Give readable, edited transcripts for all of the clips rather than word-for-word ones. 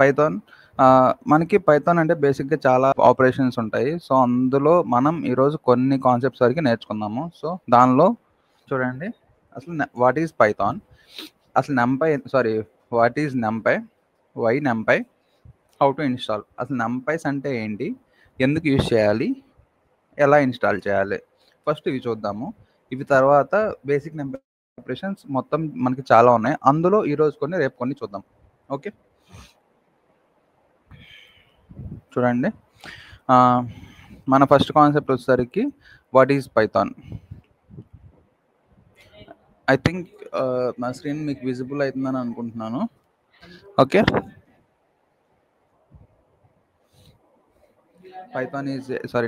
Python మనకి Python అంటే బేసిక్గా చాలా ఆపరేషన్స్ ఉంటాయి. సో అందులో మనం ఈరోజు కొన్ని కాన్సెప్ట్స్ వరకు నేర్చుకుందాము. సో దానిలో చూడండి, అసలు వాట్ ఈజ్ పైథాన్, అసలు NumPy sorry what is NumPy, why NumPy, how to install, అసలు నెంపైస్ అంటే ఏంటి, ఎందుకు యూజ్ చేయాలి, ఎలా ఇన్స్టాల్ చేయాలి, ఫస్ట్ ఇవి చూద్దాము. ఇవి తర్వాత బేసిక్ నెంపై ఆపరేషన్స్ మొత్తం మనకి చాలా ఉన్నాయి. అందులో ఈరోజు కొన్ని, రేపు కొన్ని చూద్దాం. ఓకే, చూడండి, మన ఫస్ట్ కాన్సెప్ట్ వచ్చేసరికి what is Python. I think నా స్క్రీన్ మీకు విజిబుల్ అవుతుందని అనుకుంటున్నాను. Okay, Python is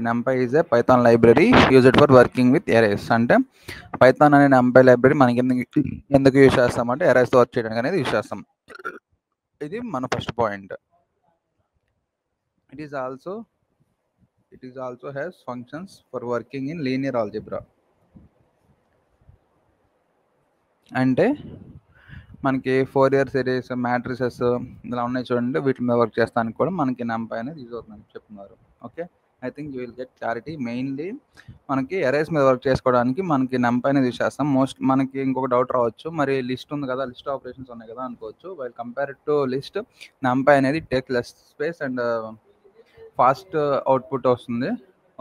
నెంపై is a Python library used for working with erase. అంటే పైథాన్ అనే నెంపై లైబ్రరీ మనకి ఎందుకు యూజ్ చేస్తామంటే ఎరేస్తో వర్క్ చేయడానికి అనేది యూజ్ చేస్తాం. ఇది మన first point. It is also has functions for working in linear algebra. అంటే మనకి 4 ఇయర్స్ ఎరేస్, మ్యాట్రిసెస్ ఇలా ఉన్నాయి చూడండి, వీటి మీద వర్క్ చేస్తానికి కూడా మనకి నెంపై అనేది యూజ్ అవుతుందని చెప్తున్నారు. Okay, I think you will get clarity. Mainly మనకి ఎరేస్ మీద వర్క్ చేసుకోవడానికి మనకి నెంపై అనేది యూజ్ చేస్తాం. మనకి ఇంకొక డౌట్ రావచ్చు, మరి లిస్ట్ ఉంది కదా, లిస్ట్ ఆపరేషన్స్ ఉన్నాయి కదా అనుకోవచ్చు. While compare to list, NumPy అనేది take less space and fast output వస్తుంది.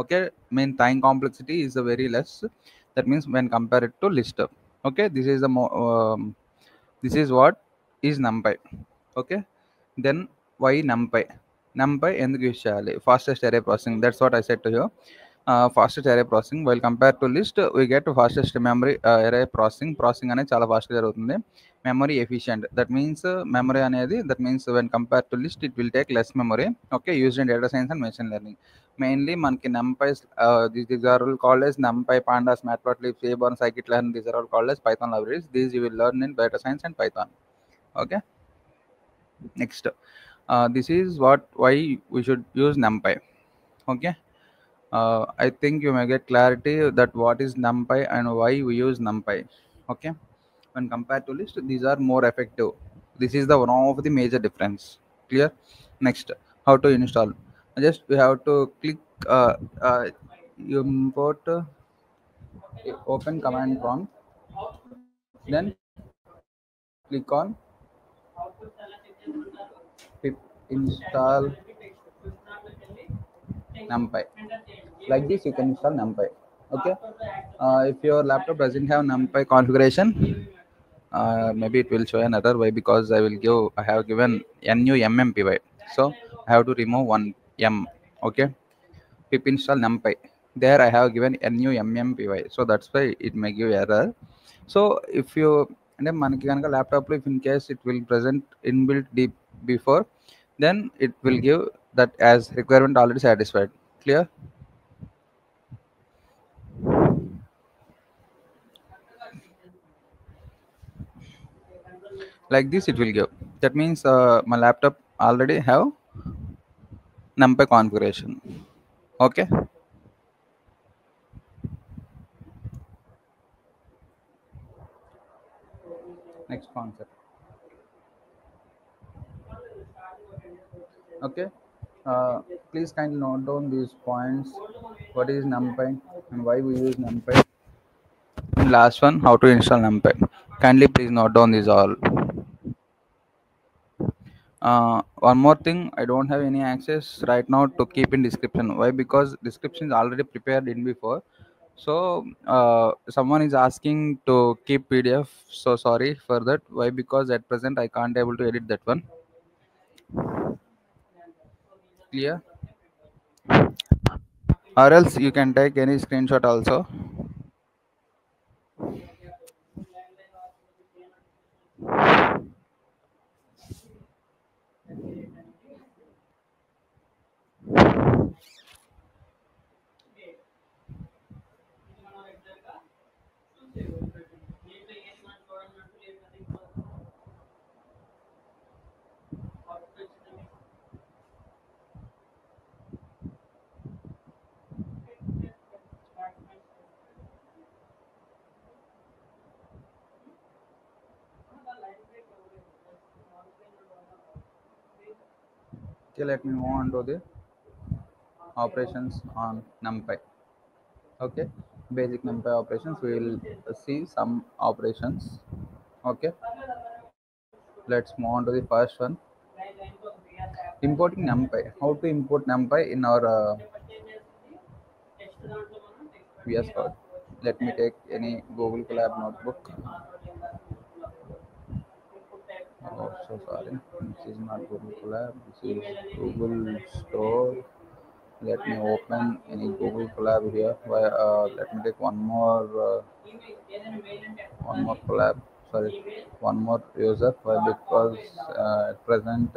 Okay, main time complexity is very less. That means when compare to list. Okay, this is what is numpy. Okay, then why numpy. numpy ఎందుకు use చేయాలి? Fastest array processing, that's what I said to you. Fastest array processing while compare to list we get fastest memory array processing అనేది చాలా ఫాస్ట్గా జరుగుతుంది. Memory efficient, that means memory అనేది, that means when compare to list it will take less memory. Okay, used in data science and machine learning. Mainly మనకి numpys, these are all called as numpy, pandas, matplotlib, seaborn, scikit-learn. These are all called as Python libraries. These you will learn in data science and Python. Okay, next, this is why we should use numpy. Okay, I think you may get clarity that what is numpy and why we use numpy. Okay, when compared to list, these are more effective. This is the one of the major difference. Clear? Next, how to install. Just we have to click, you import, open command prompt, then click on pip install numpy. Like this you can install numpy. Okay, if your laptop doesn't have numpy configuration, maybe it will show an error. Why? Because I have given numpy, so I have to remove one m. Okay, pip install numpy, there I have given numpy, so that's why it may give error. So if you, అంటే మనకి కనుక ల్యాప్టాప్లో if in case it will present inbuilt deep before, then it will give that as requirement already satisfied. Clear? Like this it will give. That means my laptop already have numpy configuration. Okay, next concept. Okay, please kindly note down these points. What is numpy and why we use numpy, and last one, how to install numpy. Kindly please note down these all. One more thing, I don't have any access right now to keep in description. Why? Because description is already prepared in before. So someone is asking to keep PDF, so sorry for that. Why? Because at present I can't able to edit that one. Clear? Or else you can take any screenshot also. Okay, let me move on to the operations on NumPy. Okay, basic NumPy operations. We will see some operations. Okay, let's move on to the first one. Importing NumPy. How to import NumPy in our VS Code? Let me take any Google Colab notebook. Oh, so sorry. This is not Google Colab. This is Google Store. Let me open any Google Colab here. Let me take one more collab. Sorry, one more user. Why? Because at present,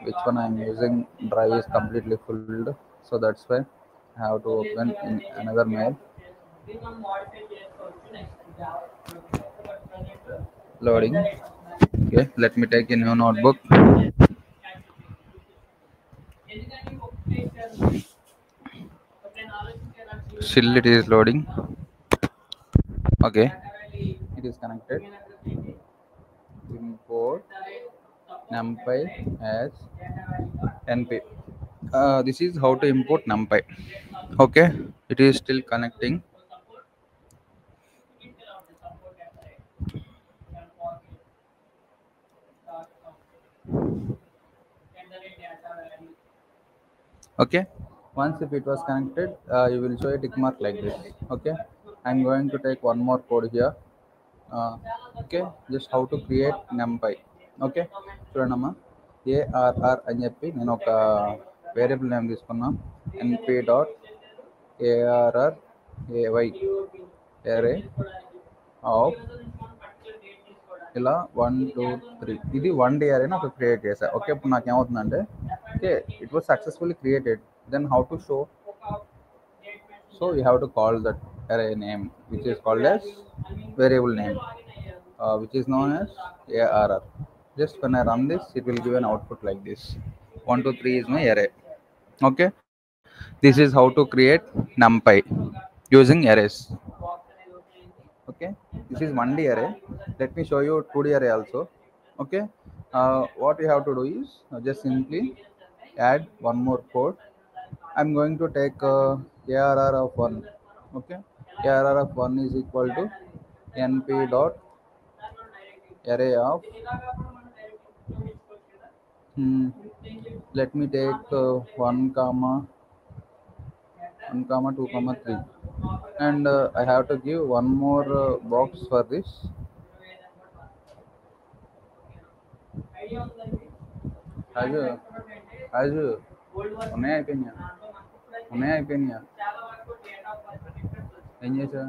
which one I'm using drive is completely filled. So that's why I have to open in another mail. Loading. Okay, let me take a new notebook. Still it is loading. Okay, it is connected. Import numpy as np. This is how to import numpy. Okay, it is still connecting. Okay, once if it was connected, you will show a tick mark like this. Okay, I'm going to take one more code here. Okay, just how to create numpy. Okay చూడండమ్మా ARR అని చెప్పి నేను ఒక variable name తీసుకున్నా ఎన్పి dot ARR ఏవై ఏరే of ఇలా 1 2 3 ఇది 1 DRA నాకు క్రియేట్ చేశా. ఓకే, ఇప్పుడు నాకు ఏమవుతుందంటే okay it was successfully created. Then how to show, so you have to call that array name which is called as variable name, which is known as ARR. Just when I run this, it will give an output like this. 1 2 3 is my array. Okay, this is how to create NumPy using arrays. Okay, this is 1D array. Let me show you 2D array also. Okay, what you have to do is just simply add one more code. I'm going to take ARR of 1. Okay, ARR of 1 is equal to np dot array of let me take 1 comma 2 comma 3, and I have to give one more box for this. Aju, Aju, అయిపోయినాయా ఏం చేసా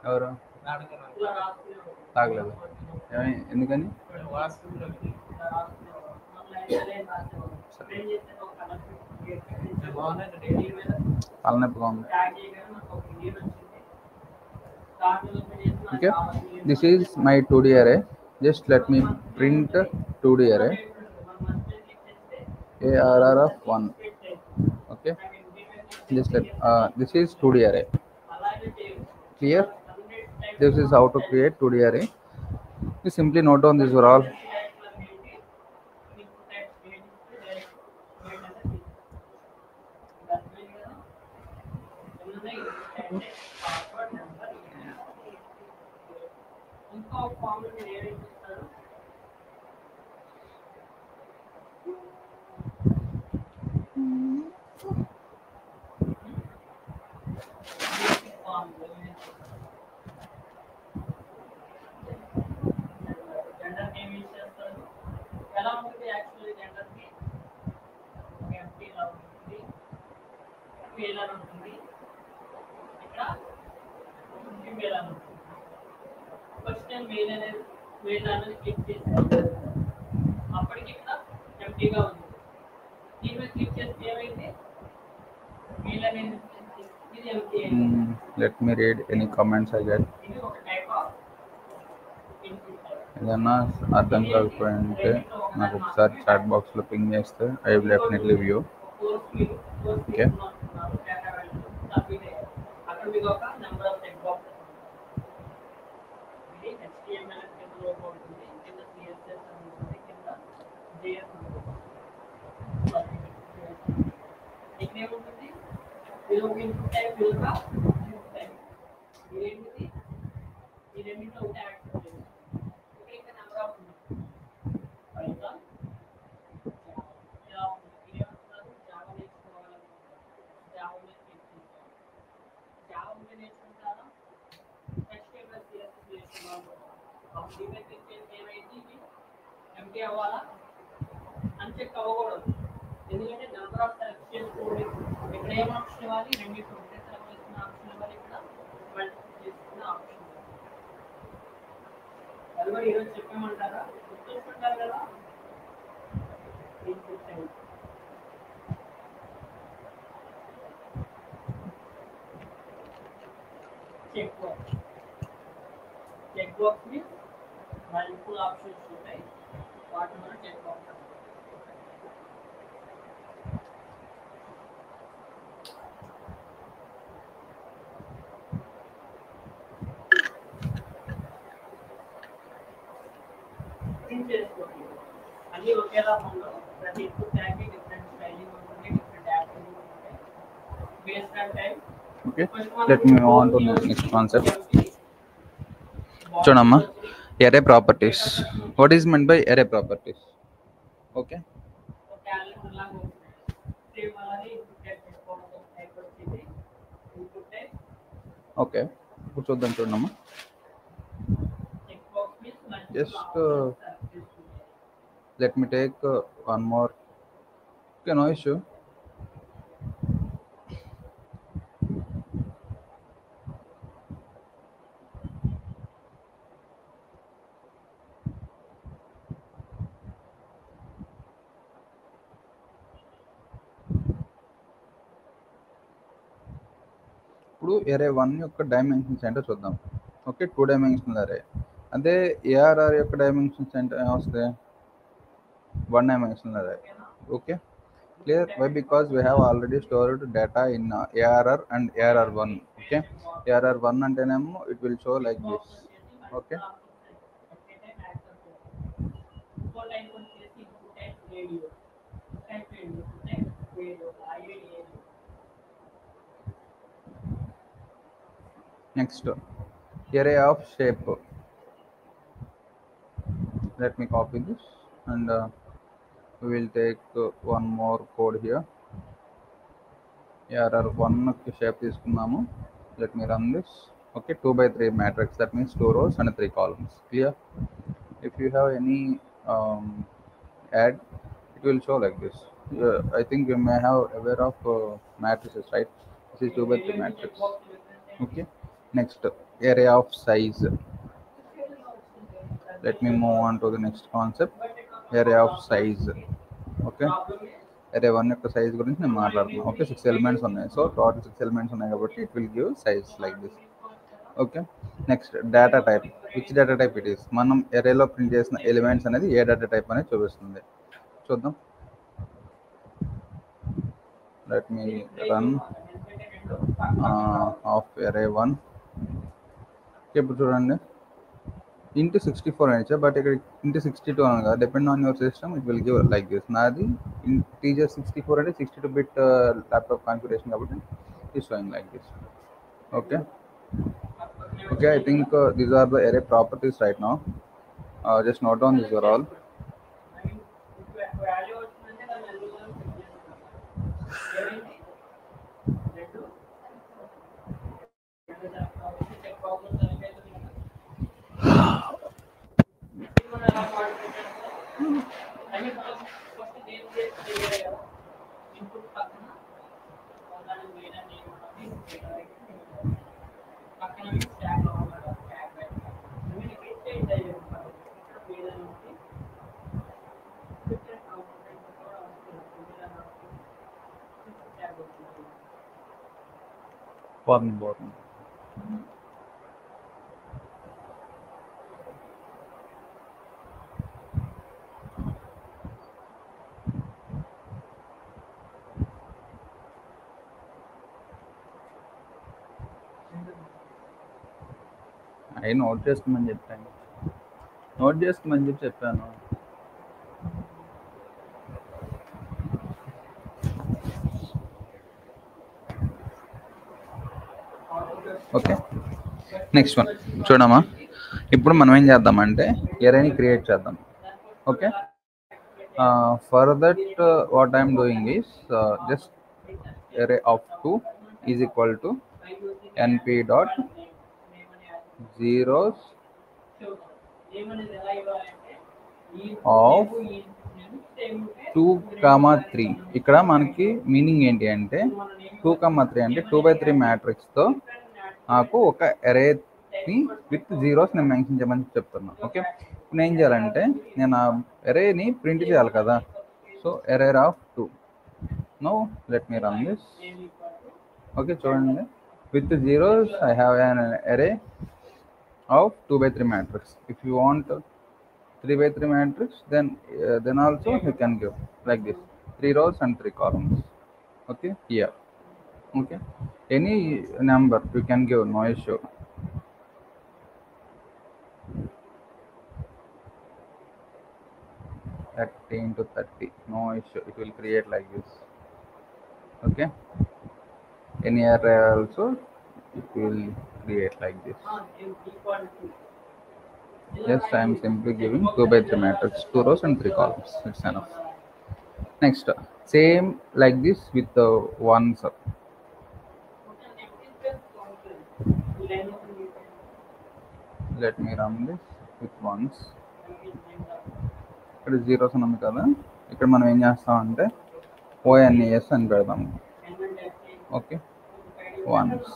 ఎవరు తాగలేదు ఎందుకని తలనొప్పిగా ఉంది. Okay, this is my 2D array. Just let me print 2D array ARR of 1. Okay, just let this is 2D array. Clear? This is how to create 2D array. You simply note down this for all. Let me read any comments I get. ఏదన్నా అర్థం కాకపోయింటే నాకు ఒకసారి chat బాక్స్లో ping చేస్తే I will definitely view. Okay, Okay, let me move on to the next concept. చూడమ్మా, array properties. What is meant by array properties? Okay. Okay, ఇప్పుడు చూద్దాం. చూడమ్మా, just let me take one more. Okay, no issue. ఇప్పుడు array 1 యొక్క dimensions ఏంటో చూద్దాం. Okay, 2 dimensional అరే. అదే ఏఆర్ఆర్ యొక్క డైమెన్షన్స్ ఏంటో వస్తాయి, 1 డైమెన్షనల్ అరే. Okay, clear? Why? Because we have already stored data in ARR and ARR1. Okay, ARR1 antenamo it will show like this. Okay, next, array of shape. Let me copy this and we will take one more code here. ARR1 shape తీసుకున్నాము. Let me run this. Okay, 2x3 matrix, that means 2 rows and 3 columns. Clear? If you have any add, it will show like this. I think you may have aware of matrices, right? This is 2x3 matrix. Okay, next, array of size. Let me move on to the next concept, array of size. Okay, array 1 యొక్క size గురించి నేను మాట్లాడుతున్నాను. Okay, 6 elements ఉన్నాయి. So total 6 elements ఉన్నాయి కాబట్టి it will give size like this. Okay, next, data type. Which data type it is? మనం ఎరేలో print చేసిన elements అనేది ఏ డేటా టైప్ అనేది చూపిస్తుంది. చూద్దాం. Let me run of array 1. ఇప్పుడు చూడండి, into 64 అని ఇచ్చా, బట్ ఇక్కడ into 62 అనగా depend on your system it will give like this. నాది టీజర్ 64 అంటే 62-bit ల్యాప్టాప్ కాన్ఫిగరేషన్ కాబట్టి it sowing like this. Okay, okay, I think these are the array properties right now. Just note down these are all. Born. I note చేసుకుని చెప్తాను. Note చేసుకోమని చెప్పి చెప్పాను. Okay, next one చూడమ్మా. ఇప్పుడు మనం ఏం చేద్దామంటే ఎరేని క్రియేట్ చేద్దాం. Okay, for that what I'm doing is just array of 2 is equal to np dot zeros of 2, 3. ఇక్కడ మనకి మీనింగ్ ఏంటి అంటే 2, 3 అంటే 2/3 మ్యాట్రిక్స్తో నాకు ఒక ఎరేని విత్ జీరోస్ నేను మెన్షన్ చేయమని చెప్తున్నాను. ఓకే, ఇప్పుడు ఏం చేయాలంటే నేను ఆ ఎరేని ప్రింట్ చేయాలి కదా. So array of 2. No let me run this. Okay, చూడండి, with zeros I have an array of 2/3 matrix. If you want 3/3 matrix, then also you can give like this, 3 rows and 3 columns. Okay, here. Okay, any number you can give, no issue. into 30, no issue, it will create like this. Okay, any array also it will create like this. Yes, I am simply giving 2/3 matrix, 2 rows and 3 columns. It's enough. Next, same like this with the ones. Let me run this with ones. ఇక్కడ zeros ఉన్నాయి కదా, ఇక్కడ మనం ఏం చేస్తామంటే ONES అని పెడదాము. Okay, ones.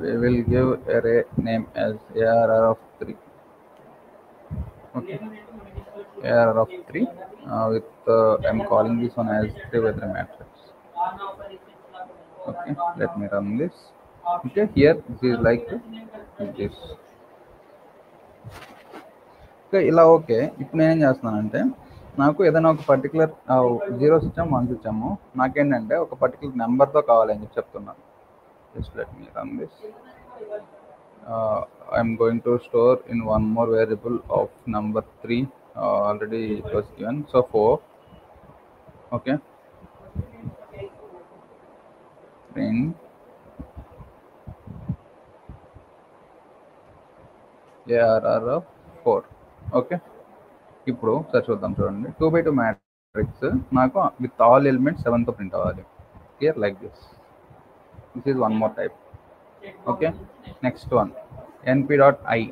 We will give array name as ARR of 3. Okay, ARR of 3 with I'm calling this one as 3/3 matrix. Okay, let me run this. Okay, here this is like this. Okay, ఇలా okay. ఇప్పుడు నేనేం చేస్తున్నానంటే నాకు ఏదైనా ఒక particular zeros ఇచ్చాము, once ఇచ్చాము, నాకేంటంటే ఒక పర్టికులర్ నెంబర్తో కావాలని చెప్పి చెప్తున్నాను. Just let me run this. I'm going to store in one more variable of number 3. Already it was given, so 4. Okay, print ARR of 4. Okay, ఇప్పుడు సార్ చూద్దాం. చూడండి, 2/2 మ్యాట్రిక్స్ నాకు విత్ ఆల్ ఎలిమెంట్స్ 7తో ప్రింట్ అవ్వాలి. Here like this. This is one more type. Okay, next one np.i.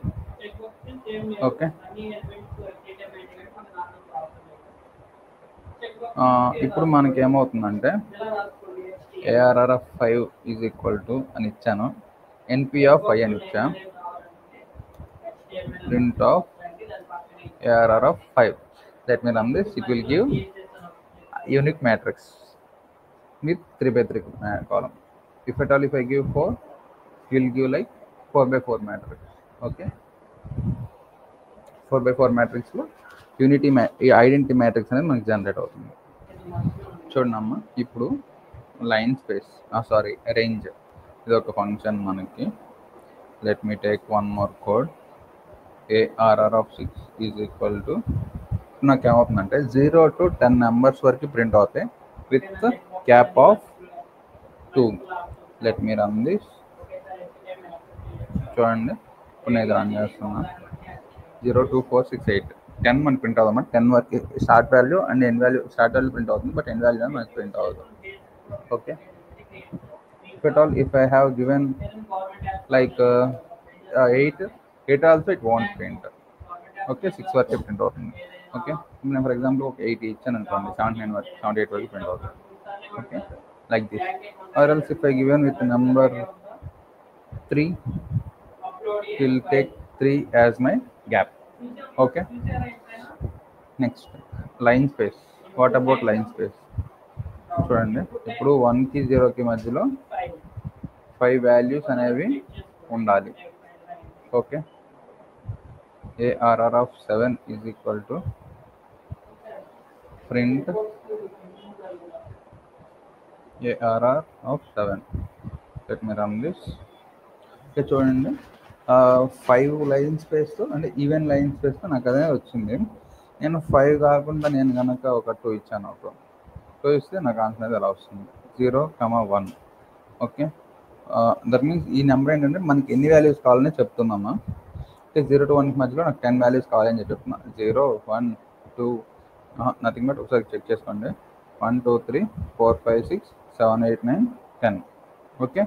Okay, ఇప్పుడు మనకి ఏమవుతుందంటే ARR of 5 is equal to అని ఇచ్చాను, NP of 5 అని ఇచ్చా, print of ARR of 5. Let me run this. It will give unique matrix with 3/3 column. If at all if I give 4, it will give like 4/4 matrix. Okay, 4/4 matrix లో unity identity matrix అనేది మనకి generate అవుతుంది. చూడండి అమ్మ, ఇప్పుడు line space range ఇది ఒక function మనకి. Let me take one more code. ARR of 6 is equal to, నాకు ఏమవుతుందంటే 0 to 10 నెంబర్స్ వరకు ప్రింట్ అవుతాయి with cap of 2. Let me run this. చూడండి, ఇప్పుడు నేను రన్ చేస్తున్నా. 0 2 4 6 8 10 మనకి ప్రింట్ అవుతాం. 10 వరకు start value and end value. Start value print అవుతుంది, బట్ ఎండ్ వాల్యూ మనకి ప్రింట్ అవుతుంది. Okay, if at all if I have given like 8 also it won't print. Okay, 6 వరకు ప్రింట్ అవుతుంది. ఓకే, నేను ఫర్ ఎగ్జాంపుల్ ఒక 8 ఇచ్చాను అనుకోండి, 79 వరకు 78 వరకు ప్రింట్ అవుతుంది. Okay, like this. Or else if I given with number 3, will take 3 as my gap. Okay, next line space. What about line space? చూడండి, ఇప్పుడు 1కి 0కి మధ్యలో 5 వాల్యూస్ అనేవి ఉండాలి. Okay, ARR of 7 is equal to print ARR of 7. Let me run this. Okay, చూడండి, 5 line స్పేస్తో అంటే even line స్పేస్తో నాకు అదే వచ్చింది. నేను 5 కాకుండా నేను కనుక ఒక 2 ఇచ్చాను, ఒక 2 ఇస్తే నాకు ఆన్సర్ అనేది అలా వస్తుంది 0,1. ఓకే, దట్ మీన్స్ ఈ నెంబర్ ఏంటంటే మనకి ఎన్ని వాల్యూస్ కావాలని చెప్తున్నామా. అంటే 0 to 1 మధ్యలో నాకు 10 వాల్యూస్ కావాలని చెప్తున్నా. 0, 1, 2 నథింగ్ బట్ ఒకసారి చెక్ చేసుకోండి. 1, 2, 3, 4, 5, 6, 7, 8, 9, 10. Okay,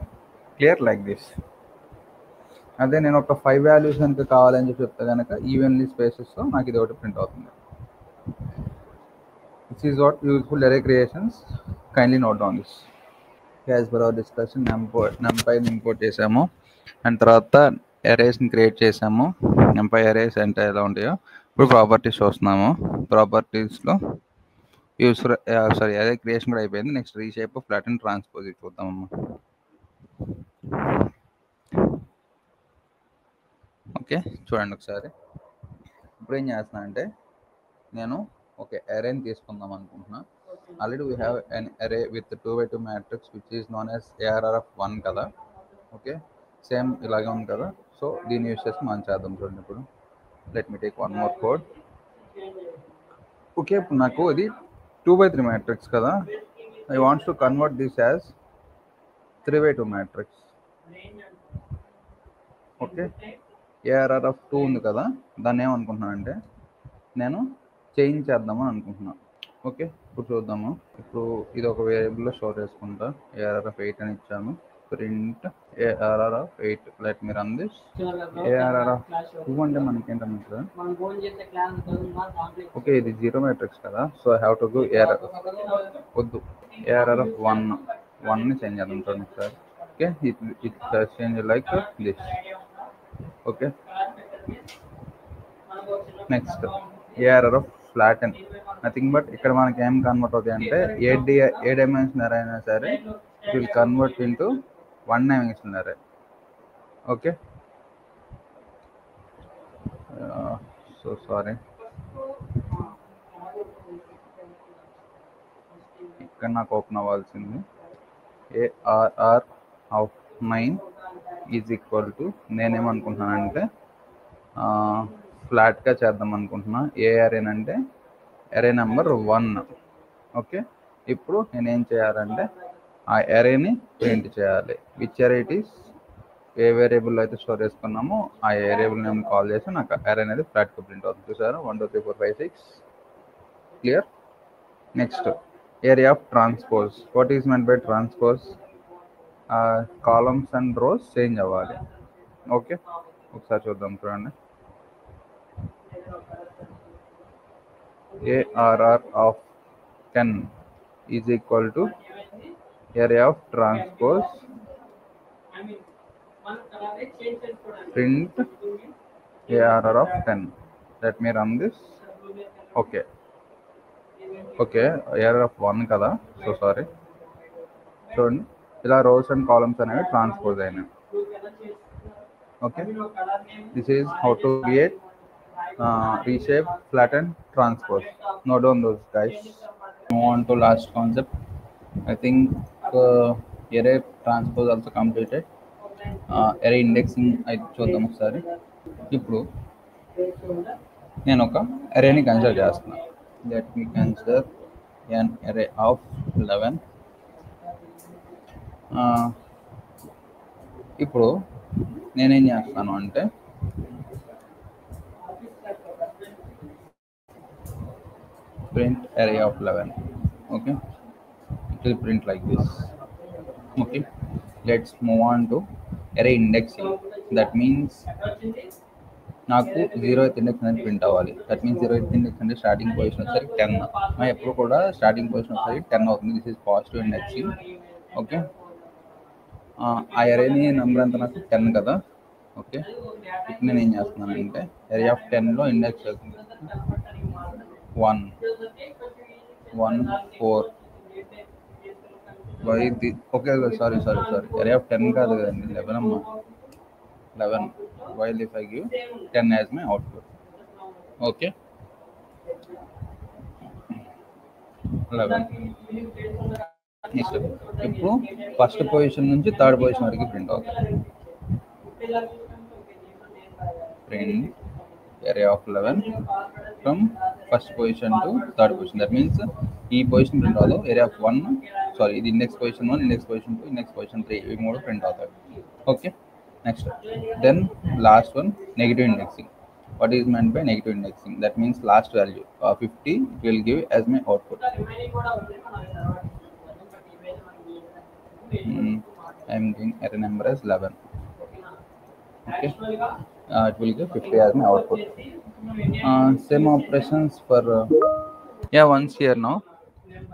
clear like this. అదే నేను ఒక 5 వాల్యూస్ కనుక కావాలని చెప్పి చెప్తే కనుక ఈవెన్లీ స్పేసెస్తో నాకు ఇది ఒకటి ప్రింట్ అవుతుంది. This is what useful array creations, kindly note down this. As per our discussion NumPy import చేసాము, అండ్ తర్వాత అరేస్ని క్రియేట్ చేసాము. NumPy అరేస్ అంటే ఎలా ఉంటాయో ఇప్పుడు ప్రాపర్టీస్ చూస్తున్నాము. ప్రాపర్టీస్లో అరే క్రియేషన్ కూడా అయిపోయింది. Next reshape, flat and transpose చూద్దామమ్మా. ఓకే, చూడండి ఒకసారి. ఇప్పుడు ఏం చేస్తున్నా అంటే నేను ఒక అరేని తీసుకుందాం అనుకుంటున్నా. ఆల్రెడీ వీ హ్యావ్ అన్ అరే with 2x2 matrix which is known as ARR of 1 కదా. ఓకే, సేమ్ ఇలాగే ఉంది కదా. సో దీన్ని యూస్ చేసి మనం చేద్దాం. చూడండి, ఇప్పుడు let me take one more code. Okay, ఇప్పుడు నాకు ఇది 2x3 మ్యాట్రిక్స్ కదా. I wants to convert this as 3x2 matrix. Okay, ARR of 2 ఉంది కదా, దాన్ని ఏమనుకుంటున్నానంటే నేను చేంజ్ చేద్దామని అనుకుంటున్నాను. ఓకే, ఇప్పుడు చూద్దాము. ఇప్పుడు ఇది ఒక వేరియబుల్లో స్టోర్ చేసుకుంటా. ARR of 8 అని ఇచ్చాను. Print ARR of 8. Let me run this. ARR of 2 అంటే మనకి ఏంటంటే ఓకే, ఇది 0 మ్యాట్రిక్స్ కదా. So I have to do వద్దు, ARR of 1ని చేంజ్ చేద్దాం. చూడండి sir. Okay, it change like this. Okay, next ARR of flatten. Nothing but ఇక్కడ మనకి ఏం కన్వర్ట్ అవుతాయి అంటే ఏ డైమెన్షన్ అరే అయినా సరే it will convert into 1 dimension array. Okay, so sorry, ఇక్కడ నాకు ఓపెన్ అవ్వాల్సింది. ARR of 9 is equal to, నేనేమనుకుంటున్నానంటే ఫ్లాట్గా చేద్దాం అనుకుంటున్నా. ఏ అరేనంటే అరే నెంబర్ 1. ఓకే, ఇప్పుడు నేనేం చేయాలంటే ఆ అరేని ప్రింట్ చేయాలి. విచ్ అరే ఇట్ ఈస్, ఏ వేరియబుల్ అయితే స్టోర్ చేసుకున్నామో ఆ వేరియబుల్ నేమ్ కాల్ చేసి నాకు అరే అనేది ఫ్లాట్గా ప్రింట్ అవుతుంది. చూసారు, 1, 2, 3, 4, 5, 6. Clear. Next array of transpose. What is meant by transpose? Columns and rows change అవ్వాలి. ఓకే, ఒకసారి చూద్దాం. చూడండి, ARR of 10 is equal to area of transpose print ARR of 10. Let me run this. Okay, ARR of 1 కదా. So sorry, చూడండి ఇలా rows and columns అనేవి transpose అయినాయి. Okay, this is how to create reshape, flatten, transpose. Note down those, guys. Move on to last concept. I think array transpose also completed. Array indexing అయితే చూద్దాం ఒకసారి. ఇప్పుడు నేను ఒక అరేని కన్సిడర్ చేస్తున్నా. Let me consider an array of 11. ఇప్పుడు నేనేం చేస్తాను అంటే print array of 11. Okay, it will print like this. Okay, let's move on to array indexing. That means నాకు 0th ఇండెక్స్ అనేది ప్రింట్ అవ్వాలి. దట్ మీన్స్ 0th ఇండెక్స్ అంటే starting position వచ్చేసరికి 10. మనం ఎప్పుడు కూడా స్టార్టింగ్ పొజిషన్ వచ్చేసరికి 10 అవుతుంది. This is positive indexing. Okay, ఆ అరేని నెంబర్ అంతా నాకు 10 కదా. ఓకే, ఇప్పుడు నేను ఏం చేస్తున్నానంటే అరే ఆఫ్ 10లో index 1, 1, 4. Okay, sorry array of 10 కాదు కదండి, 11 అమ్మా. 11. While if I give 10 as my output. Okay, 11. Next ఇప్పుడు ఫస్ట్ పొజిషన్ నుంచి థర్డ్ పొజిషన్ వరకు ప్రింట్ అవుతుంది. print array of 11 from first position to third position. That means ఈ position print అవుతావు, array of 1 sorry ఇది index position 1, index position 2, index position 3 ఇవి మూడు print అవుతాయి. Okay, next then last one negative indexing. What is meant by negative indexing? That means last value 50 it will give as my output. I am giving array number as 11. Okay, it will give 50 as my output. Same operations for once here now.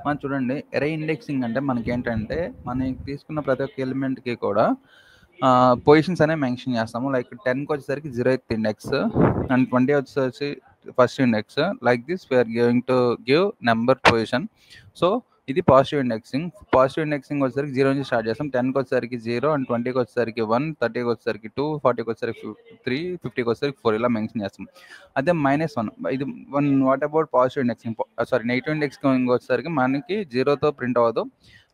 మనం చూడండి, ఎరే indexing అంటే మనకి ఏంటంటే మనం తీసుకున్న ప్రతి ఒక్క ఎలిమెంట్కి కూడా పొజిషన్స్ అనేవి మెన్షన్ చేస్తాము. లైక్ 10కి వచ్చేసరికి 0th ఇండెక్స్ అండ్ 20 వచ్చేసరికి first index. Like this we're giving to give number position. So ఇది పాజిటివ్ ఇండెక్సింగ్. పాజిటివ్ ఇండెక్సింగ్ వచ్చేసరికి 0 నుంచి స్టార్ట్ చేస్తాం. 10కి వచ్చేసరికి 0 అండ్ 20కి వచ్చేసరికి 1, 30కి వచ్చేసరికి 2, 40కి వచ్చేసరికి 3, 50కి వచ్చేసరికి 4 ఇలా మెన్షన్ చేస్తాం. అదే -1 ఇది 1. What about positive indexing? Sorry, negative indexing వచ్చేసరికి మనకి 0తో ప్రింట్ అవ్వదు.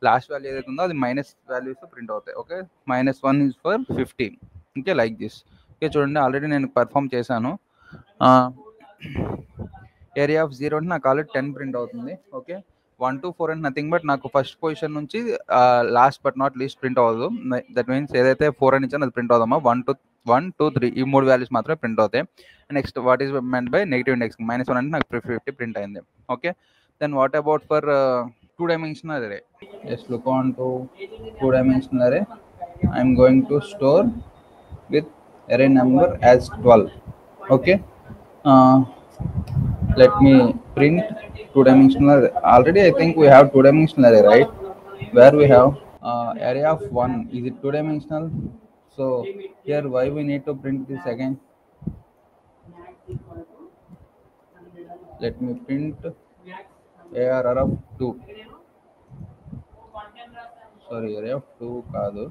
లాస్ట్ వాల్యూ ఏదైతే ఉందో అది మైనస్ వాల్యూస్తో ప్రింట్ అవుతాయి. Okay, -1 is for 50. Okay, like this. Okay, చూడండి ఆల్రెడీ నేను పర్ఫామ్ చేశాను. ఏరియా ఆఫ్ 0 అంటే నాకు ఆల్రెడీ 10 ప్రింట్ అవుతుంది. ఓకే, 1 to 4 అంటే నథింగ్ బట్ నాకు ఫస్ట్ పొజిషన్ నుంచి last but not least print అవ్వదు. దట్ మీన్స్ ఏదైతే 4 అని ఇచ్చానో అది ప్రింట్ అవుదామా, 1, 2, 3 ఈ 3 వాల్యూస్ మాత్రమే ప్రింట్ అవుతాయి. Next what is meant by negative indexing? -1 అంటే నాకు 50 ప్రింట్ అయింది. Okay, then what about for 2-dimensional array? Just look on to 2-dimensional array. I am going to store with array number as 12. Okay, let me print 2-dimensional array. Already I think we have 2-dimensional array, right? Where we have array of 1. Is it 2-dimensional? So here why we need to print this again? Let me print array of 2. Sorry, array of 2 కాదు.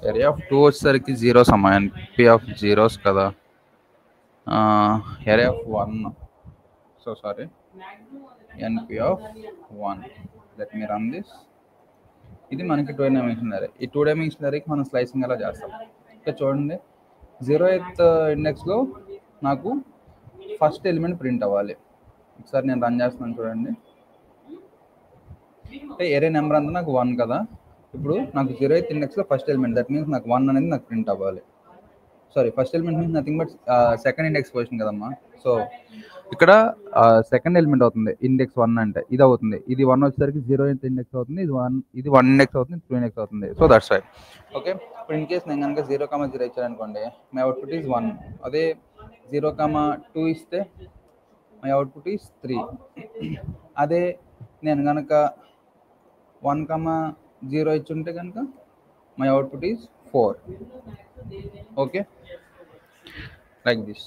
array of 2 వచ్చేసరికి 0 సమానం, p of zeros కదా. array of 1, so sorry, np of 1. let me run this. ఇది మనకి 2-dimensional array. ఈ 2-dimensional arrayకి మనం slicing ఎలా చేస్తాం? ఇక్కడ చూడండి, 0th ఇండెక్స్లో నాకు ఫస్ట్ ఎలిమెంట్ ప్రింట్ అవ్వాలి. ఒకసారి నేను రన్ చేస్తున్నాను చూడండి. అంటే ఏరే నెంబర్ అంతా నాకు 1 కదా. ఇప్పుడు నాకు 0th ఇండెక్స్లో ఫస్ట్ ఎలిమెంట్, దట్ మీన్స్ నాకు 1 అనేది నాకు ప్రింట్ అవ్వాలి. Sorry, first element means nothing but second index position కదమ్మా. సో ఇక్కడ సెకండ్ ఎలిమెంట్ అవుతుంది ఇండెక్స్ 1 అంటే ఇది అవుతుంది. ఇది 1 వచ్చేసరికి 0th ఇండెక్స్ అవుతుంది. ఇది 1 ఇండెక్స్ అవుతుంది, 2 ఇండెక్స్ అవుతుంది. So that's right. ఓకే, ఇప్పుడు ఇన్ కేస్ నేను కనుక 0,0 ఇచ్చారనుకోండి, మై అవుట్పుట్ ఈజ్ 1. అదే 0,2 ఇస్తే మై అవుట్పుట్ ఈజ్ 3. అదే నేను కనుక 1,0 ఇచ్చుంటే కనుక my output is 4. Okay, like this.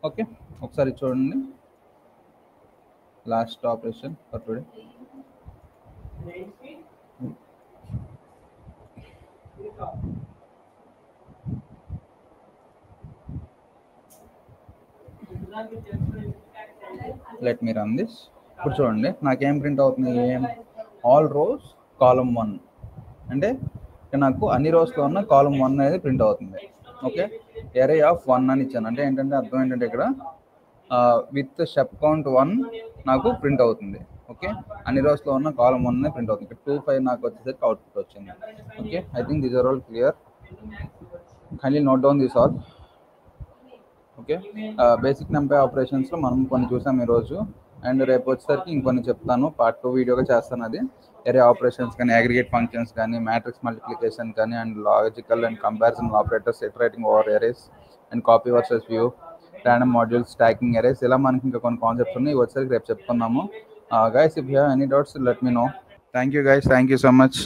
Okay, ఒకసారి చూడండి last operation for today. Let me run this. ఇప్పుడు చూడండి నాకేం ప్రింట్ అవుతుంది? ఆల్ రోస్ కాలమ్ 1 అంటే నాకు అన్ని రోస్లో ఉన్న కాలమ్ 1 అనేది ప్రింట్ అవుతుంది. ఓకే, array of 1 అని ఇచ్చాను అంటే ఏంటంటే అర్థం ఏంటంటే ఇక్కడ విత్ స్టెప్ కౌంట్ 1 నాకు ప్రింట్ అవుతుంది. ఓకే, అన్ని రోస్లో ఉన్న కాలమ్ 1 అనేది ప్రింట్ అవుతుంది. ఇక్కడ 2, 5 నాకు వచ్చేసరికి అవుట్పుట్ వచ్చింది. Okay, I think these are all clear. Kindly note down this all. Okay, basic number ఆపరేషన్స్లో మనం కొన్ని చూసాం ఈరోజు, అండ్ రేపు వచ్చేసరికి ఇంకొన్ని చెప్తాను. పార్ట్ 2 వీడియోగా చేస్తాను. అది ఎరే ఆపరేషన్స్ కానీ, అగ్రిగేట్ ఫంక్షన్స్ కానీ, మ్యాట్రిక్స్ మల్టిప్లికేషన్ కానీ, and logical and comparison operators, iterating over arrays and copy versus view, random modules, stacking arrays, ఇలా మనకి ఇంకా కొన్ని కాన్సెప్ట్స్ ఉన్నాయి. వచ్చేసరికి రేపు చెప్పుకున్నాము. Guys, if you have any doubts let me know. Thank you guys, thank you so much.